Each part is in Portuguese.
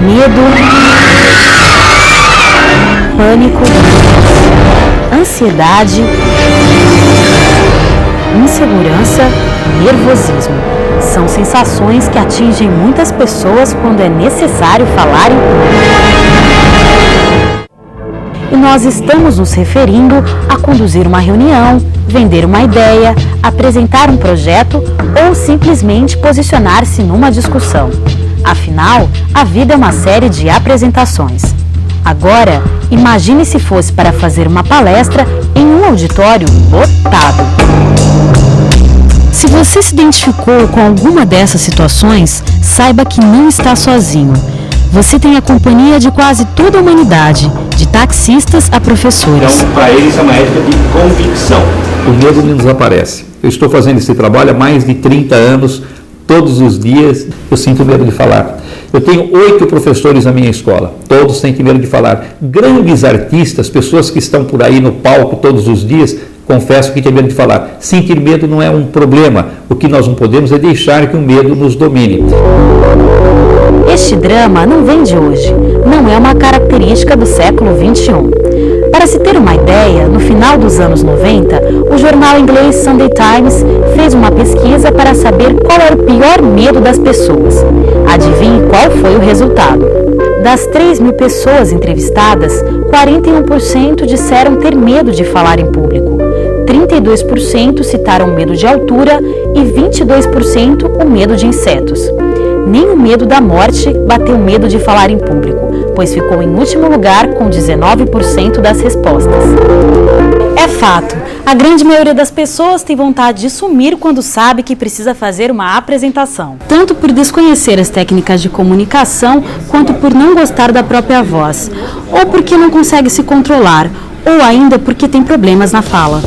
Medo, pânico, ansiedade, insegurança, nervosismo. São sensações que atingem muitas pessoas quando é necessário falar em público. E nós estamos nos referindo a conduzir uma reunião, vender uma ideia, apresentar um projeto ou simplesmente posicionar-se numa discussão. Afinal, a vida é uma série de apresentações. Agora, imagine se fosse para fazer uma palestra em um auditório lotado. Se você se identificou com alguma dessas situações, saiba que não está sozinho. Você tem a companhia de quase toda a humanidade, de taxistas a professores. Então, para eles é uma ética de convicção. O medo não desaparece. Eu estou fazendo esse trabalho há mais de 30 anos. Todos os dias eu sinto medo de falar. Eu tenho 8 professores na minha escola, todos têm medo de falar. Grandes artistas, pessoas que estão por aí no palco todos os dias, confesso que têm medo de falar. Sentir medo não é um problema, o que nós não podemos é deixar que o medo nos domine. Este drama não vem de hoje, não é uma característica do século XXI. Para se ter uma ideia, no final dos anos 90, o jornal inglês Sunday Times fez uma pesquisa para saber qual era o pior medo das pessoas. Adivinhe qual foi o resultado. Das 3.000 pessoas entrevistadas, 41% disseram ter medo de falar em público, 32% citaram medo de altura e 22% o medo de insetos. Nem o medo da morte bateu o medo de falar em público, pois ficou em último lugar com 19% das respostas. É fato, a grande maioria das pessoas tem vontade de sumir quando sabe que precisa fazer uma apresentação. Tanto por desconhecer as técnicas de comunicação, quanto por não gostar da própria voz, ou porque não consegue se controlar, ou ainda porque tem problemas na fala.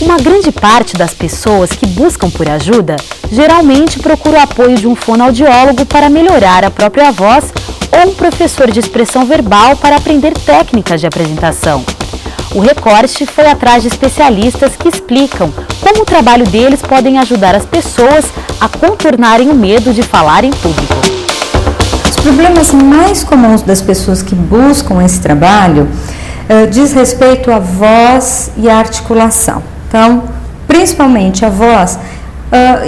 Uma grande parte das pessoas que buscam por ajuda geralmente procura o apoio de um fonoaudiólogo para melhorar a própria voz ou um professor de expressão verbal para aprender técnicas de apresentação. O Recorte foi atrás de especialistas que explicam como o trabalho deles podem ajudar as pessoas a contornarem o medo de falar em público. Os problemas mais comuns das pessoas que buscam esse trabalho diz respeito à voz e à articulação. Então, principalmente a voz,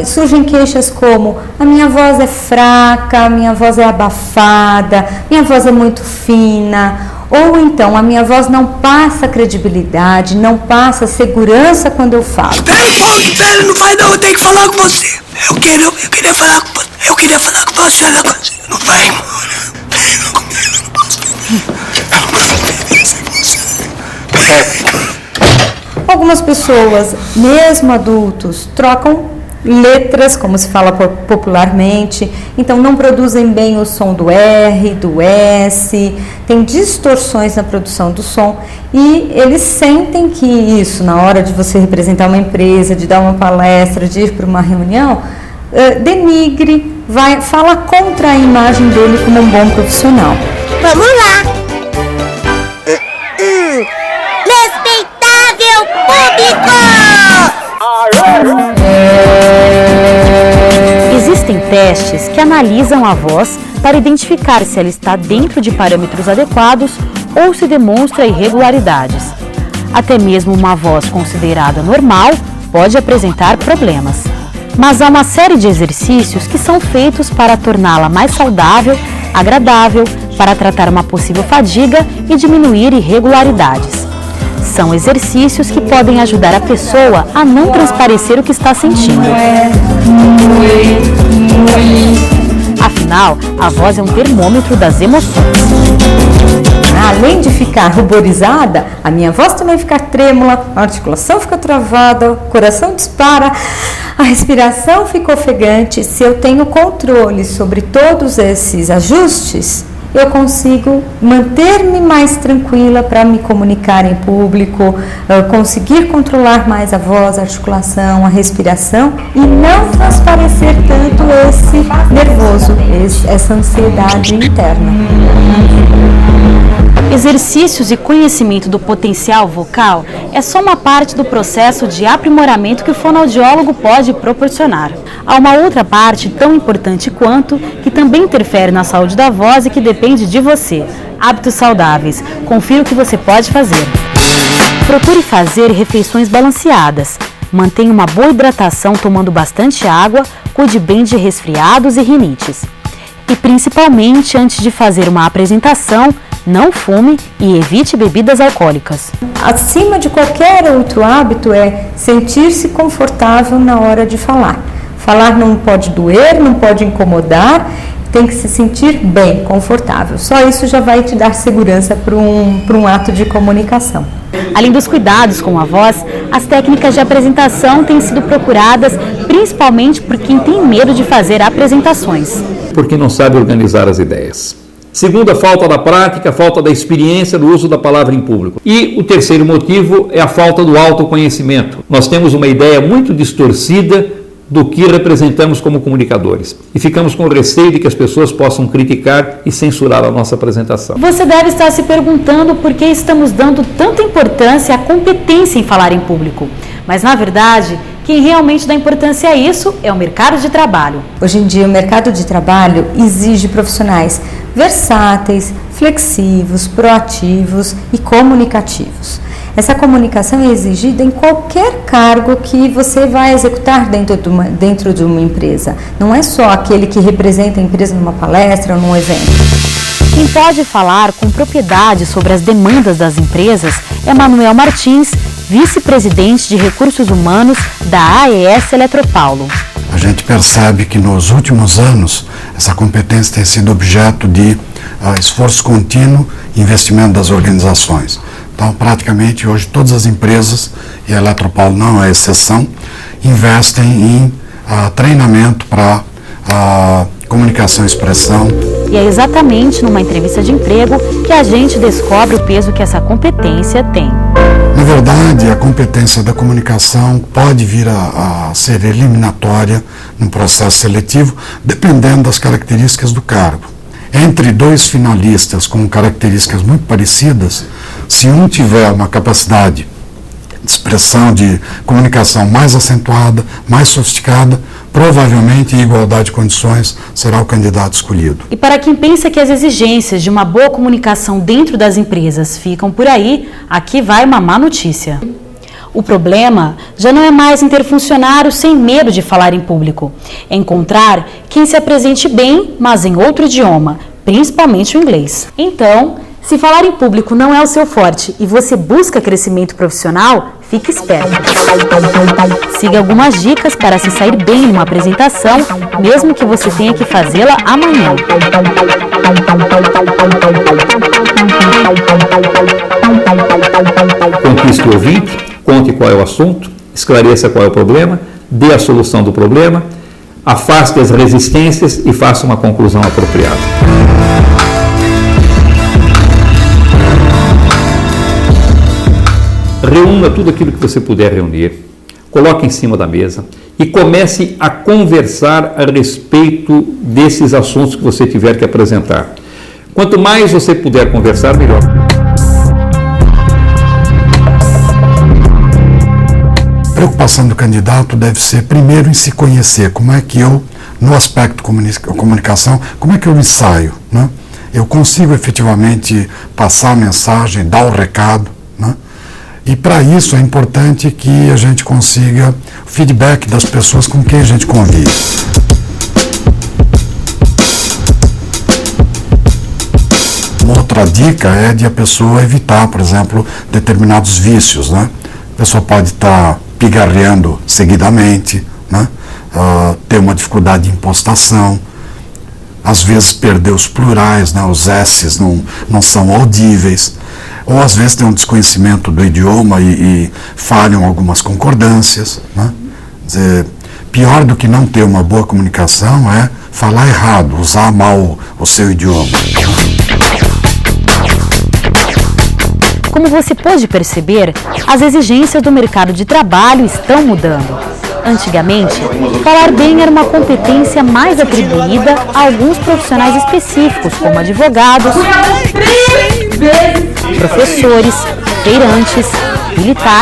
surgem queixas como: a minha voz é fraca, a minha voz é abafada, minha voz é muito fina, ou então a minha voz não passa credibilidade, não passa segurança quando eu falo. Pera, não vai não, eu tenho que falar com você. Eu queria falar com você, não vai, amor. Eu não posso viver sem você. Algumas pessoas, mesmo adultos, trocam letras, como se fala popularmente, então não produzem bem o som do R, do S, tem distorções na produção do som e eles sentem que isso, na hora de você representar uma empresa, de dar uma palestra, de ir para uma reunião, denigre, fala contra a imagem dele como um bom profissional. Vamos lá! Respeitável público! Existem testes que analisam a voz para identificar se ela está dentro de parâmetros adequados ou se demonstra irregularidades. Até mesmo uma voz considerada normal pode apresentar problemas. Mas há uma série de exercícios que são feitos para torná-la mais saudável, agradável, para tratar uma possível fadiga e diminuir irregularidades. São exercícios que podem ajudar a pessoa a não transparecer o que está sentindo. Afinal, a voz é um termômetro das emoções. Além de ficar ruborizada, a minha voz também fica trêmula, a articulação fica travada, o coração dispara, a respiração fica ofegante. Se eu tenho controle sobre todos esses ajustes, eu consigo manter-me mais tranquila para me comunicar em público, conseguir controlar mais a voz, a articulação, a respiração e não transparecer tanto esse nervoso, essa ansiedade interna. Exercícios e conhecimento do potencial vocal é só uma parte do processo de aprimoramento que o fonoaudiólogo pode proporcionar. Há uma outra parte tão importante quanto, que também interfere na saúde da voz e que depende de você. Hábitos saudáveis. Confira o que você pode fazer. Procure fazer refeições balanceadas. Mantenha uma boa hidratação tomando bastante água, cuide bem de resfriados e rinites. E principalmente, antes de fazer uma apresentação, não fume e evite bebidas alcoólicas. Acima de qualquer outro hábito é sentir-se confortável na hora de falar. Falar não pode doer, não pode incomodar, tem que se sentir bem, confortável. Só isso já vai te dar segurança para um ato de comunicação. Além dos cuidados com a voz, as técnicas de apresentação têm sido procuradas principalmente por quem tem medo de fazer apresentações. Porque não sabe organizar as ideias. Segundo, a falta da prática, a falta da experiência no uso da palavra em público. E o terceiro motivo é a falta do autoconhecimento. Nós temos uma ideia muito distorcida do que representamos como comunicadores. E ficamos com receio de que as pessoas possam criticar e censurar a nossa apresentação. Você deve estar se perguntando por que estamos dando tanta importância à competência em falar em público. Mas, na verdade, quem realmente dá importância a isso é o mercado de trabalho. Hoje em dia, o mercado de trabalho exige profissionais versáteis, flexivos, proativos e comunicativos. Essa comunicação é exigida em qualquer cargo que você vai executar dentro de uma empresa. Não é só aquele que representa a empresa numa palestra ou num evento. Quem pode falar com propriedade sobre as demandas das empresas é Manuel Martins, vice-presidente de Recursos Humanos da AES Eletropaulo. A gente percebe que nos últimos anos essa competência tem sido objeto de esforço contínuo e investimento das organizações. Então, praticamente hoje todas as empresas, e a Eletropaulo não é exceção, investem em treinamento para comunicação e expressão. E é exatamente numa entrevista de emprego que a gente descobre o peso que essa competência tem. Na verdade, a competência da comunicação pode vir a ser eliminatória no processo seletivo, dependendo das características do cargo. Entre dois finalistas com características muito parecidas, se um tiver uma capacidade de expressão, de comunicação mais acentuada, mais sofisticada, provavelmente em igualdade de condições será o candidato escolhido. E para quem pensa que as exigências de uma boa comunicação dentro das empresas ficam por aí, aqui vai uma má notícia. O problema já não é mais em ter funcionários sem medo de falar em público. É encontrar quem se apresente bem, mas em outro idioma, principalmente o inglês. Então, se falar em público não é o seu forte e você busca crescimento profissional, fique esperto. Siga algumas dicas para se sair bem em uma apresentação, mesmo que você tenha que fazê-la amanhã. Conquiste o ouvinte, conte qual é o assunto, esclareça qual é o problema, dê a solução do problema, afaste as resistências e faça uma conclusão apropriada. Reúna tudo aquilo que você puder reunir, coloque em cima da mesa e comece a conversar a respeito desses assuntos que você tiver que apresentar. Quanto mais você puder conversar, melhor. A preocupação do candidato deve ser, primeiro, em se conhecer. Como é que eu, no aspecto comunicação, como é que eu ensaio, né? Eu consigo efetivamente passar a mensagem, dar o recado, né? E para isso é importante que a gente consiga o feedback das pessoas com quem a gente convive. Uma outra dica é de a pessoa evitar, por exemplo, determinados vícios, né? A pessoa pode estar pigarreando seguidamente, né? Ter uma dificuldade de impostação, às vezes perder os plurais, né? Os S's não são audíveis, ou às vezes tem um desconhecimento do idioma e falham algumas concordâncias, né? Quer dizer, pior do que não ter uma boa comunicação é falar errado, usar mal o seu idioma. Como você pôde perceber, as exigências do mercado de trabalho estão mudando. Antigamente, falar bem era uma competência mais atribuída a alguns profissionais específicos, como advogados, vezes professores, feirantes, militares